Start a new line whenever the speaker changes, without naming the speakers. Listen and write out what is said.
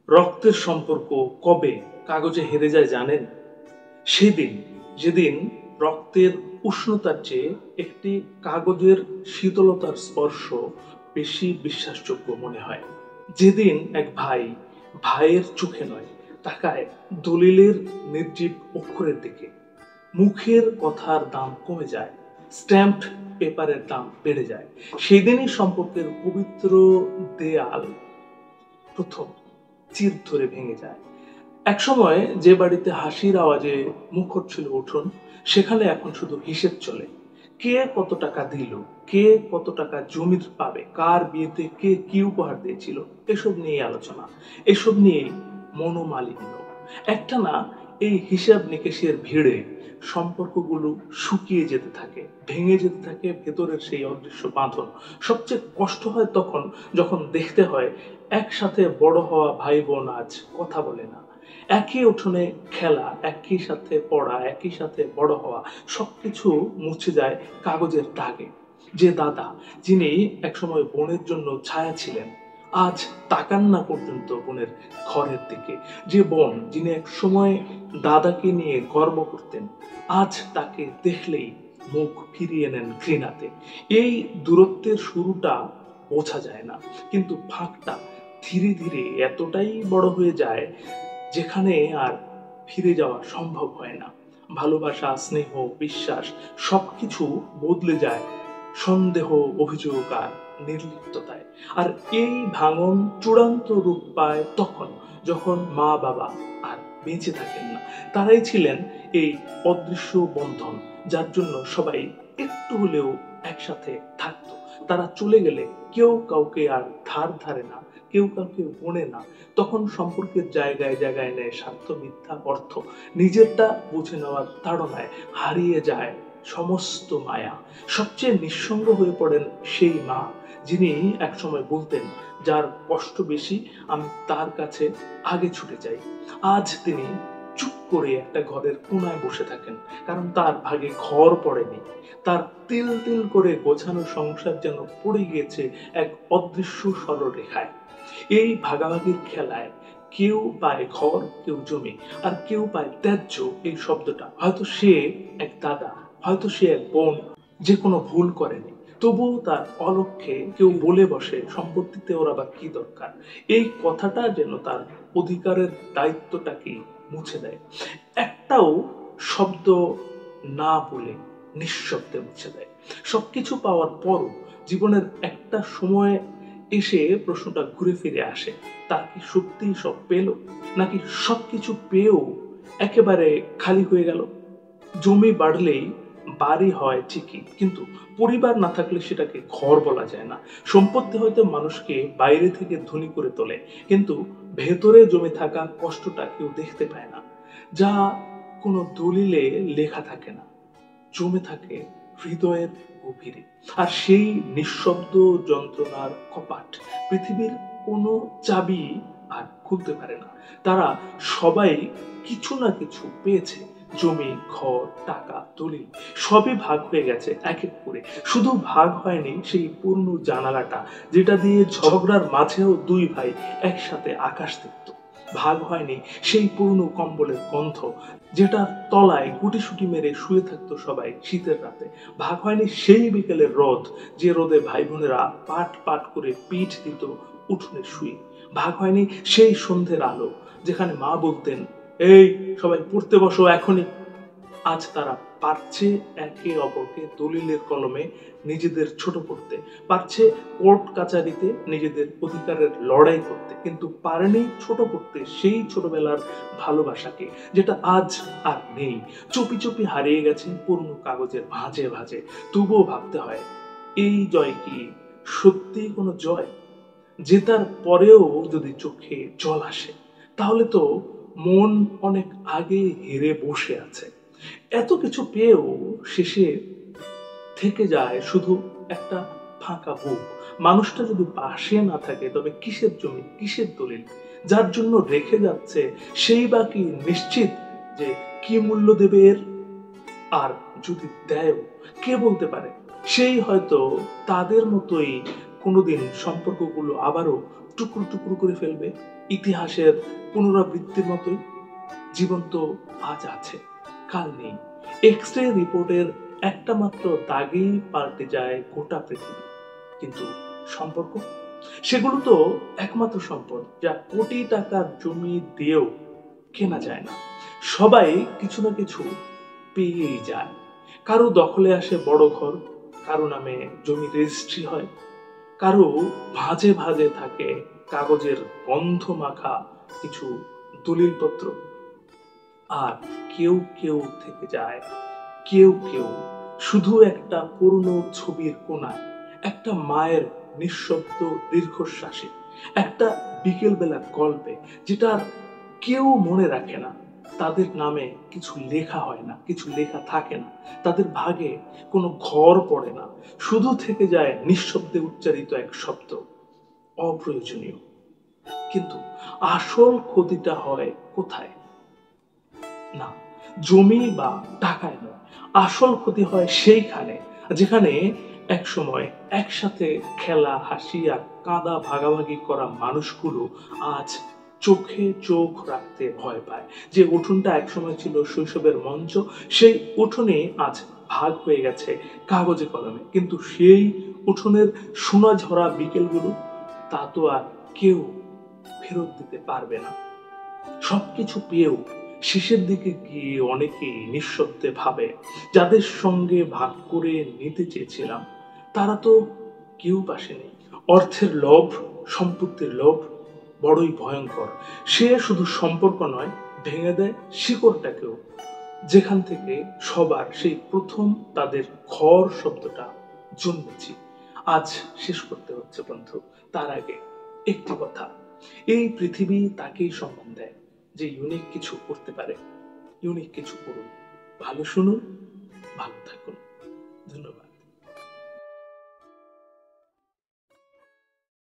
রক্তের সম্পর্ক কবে কাগজে হেরে যায় জানেন? সেদিন যেদিন রক্তের উষ্ণতার চেয়ে একটি কাগজের শীতলতার স্পর্শ বেশি বিশ্বাসযোগ্য মনে হয়। যেদিন এক ভাই ভাইয়ের চোখে নয় তাকায় দলিলের নির্জীব অক্ষরের দিকে, মুখের কথার দাম কমে যায়, স্ট্যাম্পড পেপারের দাম বেড়ে যায়, সেদিনই সম্পর্কের পবিত্র দেয়াল প্রথম চির ধরে ভেঙে যায়। একসময় যে বাড়িতে হাসির আওয়াজে মুখর ছিল উঠোন, সেখানে এখন শুধু হিসেব চলে। কে কত টাকা দিল, কে কত টাকা জমি পাবে, কার বিয়েতে কে কি উপহার দিয়েছিল, এসব নিয়ে আলোচনা, এসব নিয়েই মনোমালিন্য। একটা না, এই হিসাব নিকেশের ভিড়ে সম্পর্কগুলো শুকিয়ে যেতে থাকে, ভেঙে যেতে থাকে ভেতরের সেই অদৃশ্য বাঁধন। সবচেয়ে কষ্ট হয় তখন যখন দেখতে হয় একসাথে বড় হওয়া ভাই বোন আজ কথা বলে না। একই উঠোনে খেলা, একই সাথে পড়া, একই সাথে বড় হওয়া, সবকিছু মুছে যায় কাগজের দাগে। যে দাদা, যিনি একসময় বোনের জন্য ছায়া ছিলেন, আজ তাকান না পর্যন্ত বোনের ঘরের দিকে। যে বোন, যিনি এক সময় দাদাকে নিয়ে গর্ব করতেন, আজ তাকে দেখলেই মুখ ফিরিয়ে নেন ঘৃণাতে। এই দূরত্বের শুরুটা বোঝা যায় না, কিন্তু ফাঁকটা ধীরে ধীরে এতটাই বড় হয়ে যায় যেখানে আর ফিরে যাওয়া সম্ভব হয় না। ভালোবাসা, স্নেহ, বিশ্বাস সবকিছু বদলে যায় সন্দেহ, অভিযোগ আর নির্লিপ্ততায়। আর এই ভাঙন চূড়ান্ত রূপ পায় তখন যখন মা বাবা আর বেঁচে থাকেন না। তারাই ছিলেন এই অদৃশ্য বন্ধন যার জন্য সবাই একটু হলেও একসাথে থাকতো। তারা চলে গেলে কেউ কাউকে আর ধার ধারে না, কেউ কাউকে বনে না। তখন সম্পর্কের জায়গায় জায়গায় নেয় স্বার্থ, মিথ্যা অর্থ। নিজেরটা বুঝে নেওয়ার তাড়নায় হারিয়ে যায় সমস্ত মায়া। সবচেয়ে নিঃসঙ্গ হয়ে পড়েন সেই মা, যিনি একসময় বলতেন, যার কষ্ট বেশি আমি তার কাছে আগে ছুটে যাই। আজ তিনি চুপ করে একটা ঘরের কোনায় বসে থাকেন, কারণ তার ভাগে ঘর পড়েনি। তার তিল তিল করে গোছানো সংসার যেন পড়ে গিয়েছে এক অদৃশ্য সরলরেখায়। এই ভাগাভাগির খেলায় কেউ পায় ঘর, কেউ জমি, আর কেউ পায় ত্যায্য এই শব্দটা। হয়তো সে এক দাদা, হয়তো সে এক বোন, যে কোনো ভুল করেনি, তবুও তার অলক্ষ্যে কেউ বলে বসে সম্পত্তিতে ওর আবার কি দরকার। এই কথাটা যেন তার অধিকারের দায়িত্বটাকে মুছে দেয়। একটাও শব্দ না বলে নিঃশব্দে মুছে দেয়। সবকিছু পাওয়ার পরও জীবনের একটা সময় এসে প্রশ্নটা ঘুরে ফিরে আসে, তার কি সত্যিই সব পেল, নাকি সবকিছু পেয়েও একেবারে খালি হয়ে গেল? জমি বাড়লেই বাড়ি হয় ঠিকই, কিন্তু পরিবার না থাকলে সেটাকে ঘর বলা যায় না। সম্পত্তি হয়তো মানুষকে বাইরে থেকে ধনী করে তোলে, কিন্তু ভেতরে জমে থাকা কষ্টটা কেউ দেখতে পায় না, যা কোনো দলিলে লেখা থাকে না, জমে থাকে হৃদয়ের গভীরে। আর সেই নিঃশব্দ যন্ত্রণার কপাট পৃথিবীর কোনো চাবি আর খুলতে পারে না। তারা সবাই কিছু না কিছু পেয়েছে, জমি, ঘর, টাকা, দলিল, সবই ভাগ হয়ে গেছে এক এক করে। শুধু ভাগ হয়নি সেই পূর্ণ জানালাটা, যেটা দিয়ে ঝগড়ার মাঝেও দুই ভাই একসাথে আকাশ দেখত। ভাগ হয়নি সেই পুরনো কম্বলের গন্ধ, যেটার তলায় গুটিসুটি মেরে শুয়ে থাকতো সবাই শীতের রাতে। ভাগ হয়নি সেই বিকেলের রোদ, যে রোদে ভাই বোনেরা পাট পাট করে পিঠ দিত উঠোনে শুয়ে। ভাগ হয়নি সেই সন্ধ্যের আলো, যেখানে মা বলতেন, এই সবাই পড়তে বসো এখনই। আজ তারা পারছে একে অপরকে দলিলের কলমে নিজেদের ছোট করতে, পারছে কোর্ট কাচারিতে নিজেদের অধিকারের লড়াই করতে, কিন্তু পারেনি ছোট করতে সেই ছোটবেলার ভালোবাসাকে, যেটা আজ আর নেই। চুপি চুপি হারিয়ে গেছে পুরনো কাগজের ভাঁজে ভাঁজে। তবুও ভাবতে হয়, এই জয় কি সত্যি কোনো জয়? জেতার পরেও যদি চোখে জল আসে, তাহলে তো মন অনেক আগে হেরে বসে আছে। এত কিছু পেয়েও শেষে থেকে যায় শুধু একটা ফাঁকা বুক। মানুষটা যদি পাশে না থাকে, তবে কিসের জমি, কিসের দলিল? যার জন্য রেখে যাচ্ছে সেই বা কি নিশ্চিত যে কি মূল্য দেবে এর? আর যদি দেয়ও, কে বলতে পারে? সেই হয়তো তাদের মতোই কোনোদিন সম্পর্কগুলো আবারও টুকরো টুকরো করে ফেলবে। ইতিহাসের পুনরাবৃত্তির মতোই জীবন্ত আজ আছে, কাল নেই। এক্স-রে রিপোর্টের একটা মাত্র দাগেই পাল্টে যায় গোটা পৃথিবী। কিন্তু সম্পর্ক, সেগুলো তো একমাত্র সম্পদ যা কোটি টাকার জমি দিয়েও কেনা যায় না। সবাই কিছু না কিছু পেয়েই যায়। কারো দখলে আসে বড় ঘর, কারো নামে জমি রেজিস্ট্রি হয়, কারো ভাঁজে ভাঁজে থাকে কাগজের গন্ধ মাখা কিছু দলিলপত্র। আর কেউ কেউ থেকে যায়, কেউ কেউ শুধু একটা পুরনো ছবির কোণায়, একটা মায়ের নিঃশব্দ দীর্ঘশ্বাসে, একটা বিকেলবেলা গল্পে, যেটা কেউ মনে রাখে না। তাদের নামে কিছু লেখা হয় না, কিছু লেখা থাকে না, তাদের ভাগে কোনো ঘর পড়ে না, শুধু থেকে যায় নিঃশব্দে উচ্চারিত এক শব্দ, অপ্রয়োজনীয়। কিন্তু আসল ক্ষতিটা হয় কোথায়? না, জমি বা টাকায় নয়, আসল ক্ষতি হয় সেইখানে যেখানে এক সময় একসাথে খেলা, হাসি আর কাঁদা ভাগাভাগি করা মানুষগুলো আজ চোখে চোখ রাখতে ভয় পায়। যে উঠোনটা একসময় ছিল শৈশবের মঞ্চ, সেই উঠোনে আজ ভাগ হয়ে গেছে কাগজে কলমে। কিন্তু সেই উঠোনের সোনা ঝরা বিকেলগুলো, তা তো আর কেউ ফেরত দিতে পারবে না। সবকিছু পেয়েও শেষের দিকে গিয়ে অনেকেই নিঃশব্দে ভাবে, যাদের সঙ্গে ভাগ করে নিতে চেয়েছিলাম তারা তো কেউ পাশে নেই। অর্থের লোভ, সম্পত্তির লোভ বড়ই ভয়ঙ্কর। সে শুধু সম্পর্ক নয়, ভেঙে দেয় শিকড়টাকেও, যেখান থেকে সবার সেই প্রথম তাদের ঘর শব্দটা জন্মেছি। আজ শেষ করতে হচ্ছে বন্ধু, তার আগে একটি কথা, এই পৃথিবী তাকেই সম্মান দেয় যে ইউনিক কিছু করতে পারে। ইউনিক কিছু করুন, ভালো শুনুন, ভালো থাকুন। ধন্যবাদ।